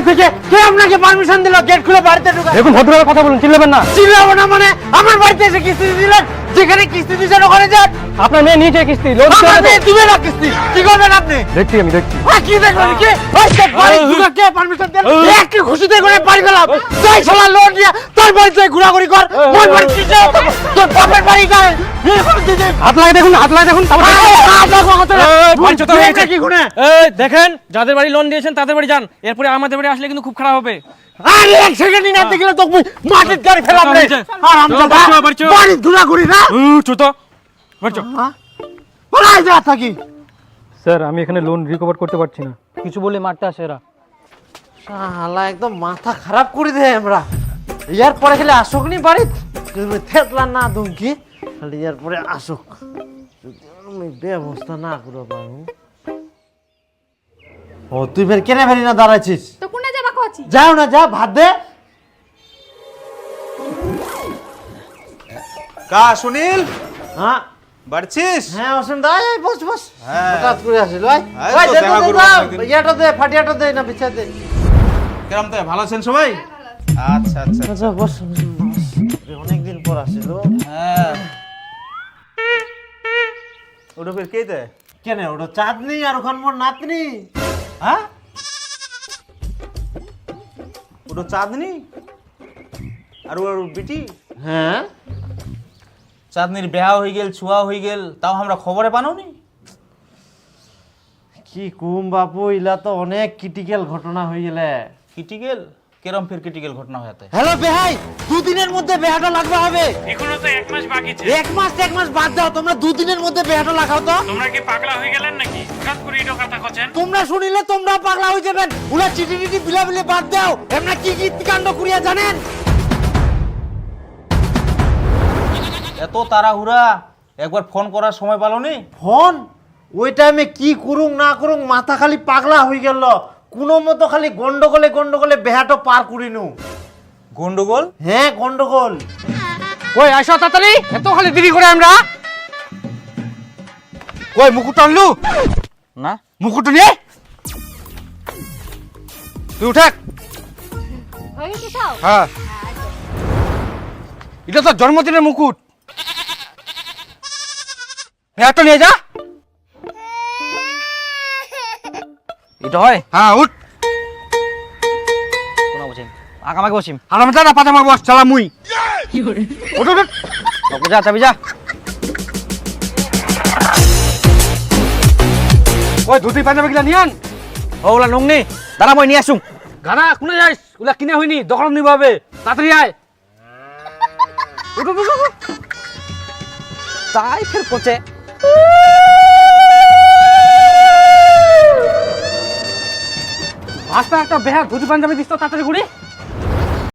কোথায় থেকে কে আপনাকে পারমিশন দিল গেট খুলে বাড়িতে ঢোকা? দেখুন ভদ্রভাবে কথা বলুন, চিল্লাবেন না। চিল্লাবো না মানে আমার বাড়িতে এসে কিস্তি দিলেন, যেখানে কিস্তি দিয়েছেন ওখানে যান। আপনার মেয়ে নিচে কিস্তি লোন আমার মেয়ে দিবে না কিস্তি, কি করবেন আপনি? দেখছি আমি দেখছি। কি দেখবেন কি? ওই দেখ বাড়ি ঢোকা কে পারমিশন দিল? একটু খুশিতে করে বাড়ি গেলাম, যাই শালা লোন দিয়ে তোর বাড়িতে ঘোরাঘুরি কর, মোর বাড়ি কিসে তোর বাপের বাড়ি যায়। হাত লাগে দেখুন, হাত লাগে দেখুন। কি গুনে? দেখেন যাদের বাড়ি লোন দিয়েছেন তাদের বাড়ি যান, এরপরে আমাদের বাড়ি আসলে কিন্তু খুব খারাপ হবে। আরে এক সেকেন্ড না দেখলে তো মাটির গাড়ি ফেলাম রে। আর আমরা বাড়ি ঘোরাঘুরি না ছোট বাড়ছো। বলাই যা থাকি। স্যার আমি এখানে লোন রিকভার করতে পারছি না, কিছু বলে মারতে আসে এরা। শালা একদম মাথা খারাপ করে দেয় আমরা। ইয়ার পরে খেলে আসুক নি বাড়ি থেতলা না দুমকি, খালি ইয়ার পরে আসুক, যদি আমি ব্যবস্থা না করে পারবো। ও তুই ফের কেনে ফেরি না দাঁড়াইছিস? তো কোনে যাবা কইছি? যাও না, যা ভাত দে। কা সুনীল হ্যাঁ বাড়ছিস? হ্যাঁ অসীম দা, এই বস বস, হ্যাঁ। হঠাৎ করে আসিল। এই ওই তো দে দেখা দে করবো দাও, একদিন। ইয়াটা দে, ফাটিয়াটা দে না বিছা দে। কেরাম তো ভালো আছেন সবাই? আচ্ছা আচ্ছা আচ্ছা বস, অনেকদিন পর আসিল। হ্যাঁ ওটা ফের কে দেয়? কেন ওটা চাঁদনি আর ওখান মোর নাতনি। হ্যাঁ ওটা চাঁদনি আর ওর বিটি? হ্যাঁ চাঁদনির বেহা হয়ে গেল, ছুয়া হয়ে গেল, তাও আমরা খবরে পানোনি। কি কুম বাপু, ইলা তো অনেক ক্রিটিক্যাল ঘটনা হয়ে গেলে। ক্রিটিক্যাল? কেরম ফের ক্রিটিক্যাল ঘটনা হয়েছে? হ্যালো বেহাই, দুদিনের মধ্যে বেহাটা লাগবে হবে। এখনো তো 1 মাস বাকি আছে। এক মাস বাদ দাও, তোমরা দুদিনের মধ্যে বেহাটা লাগাও তো। তোমরা কি পাগলা হয়ে গেলেন নাকি? হঠাৎ করে এটো কথা কছেন। তোমরা শুনিলে তোমরা পাগলা হয়ে যাবেন। উলা চিঠি টিটি বিলা বাদ দাও, এমনা কি কি কাণ্ড করিয়া জানেন? এত তাড়াহুড়া, একবার ফোন করার সময় পালোনি? ফোন ওই টাইমে কি করুং না করুং মাথা খালি পাগলা হয়ে গেল। কোনো মতো খালি গন্ডগোলে বেহাটো পার করিনু। গন্ডগোল? হ্যাঁ গন্ডগোল। ওই আসো তাড়াতাড়ি, এত খালি দেরি করে আমরা। ওই মুকুট আনলু না মুকুট নিয়ে তুই উঠাক। হয়ে গেছে সব? হ্যাঁ এটা তো জন্মদিনের মুকুট, একটা নিয়ে যা। এটা হয় হ্যাঁ উঠ। কোন বসিম আগামাকে বসিম আরাম দাদা পাতামা বস চালা মুই। উঠ উঠ। ওকে যা চাবি যা। ওই ধুতি পাঞ্জাবি গুলা নিয়ে আন। ওলা নংনি দাঁড়া মই নিয়ে আসুম। গানা কোনে যাইস? ওলা কিনে হইনি, দখল নিবা হবে, তাড়াতাড়ি আয়। উঠ উঠ উঠ, উঠ। তাই ফের কোচে আস্তে একটা বেহা ধুতি পাঞ্জাবি দিস তো তাড়াতাড়ি করে।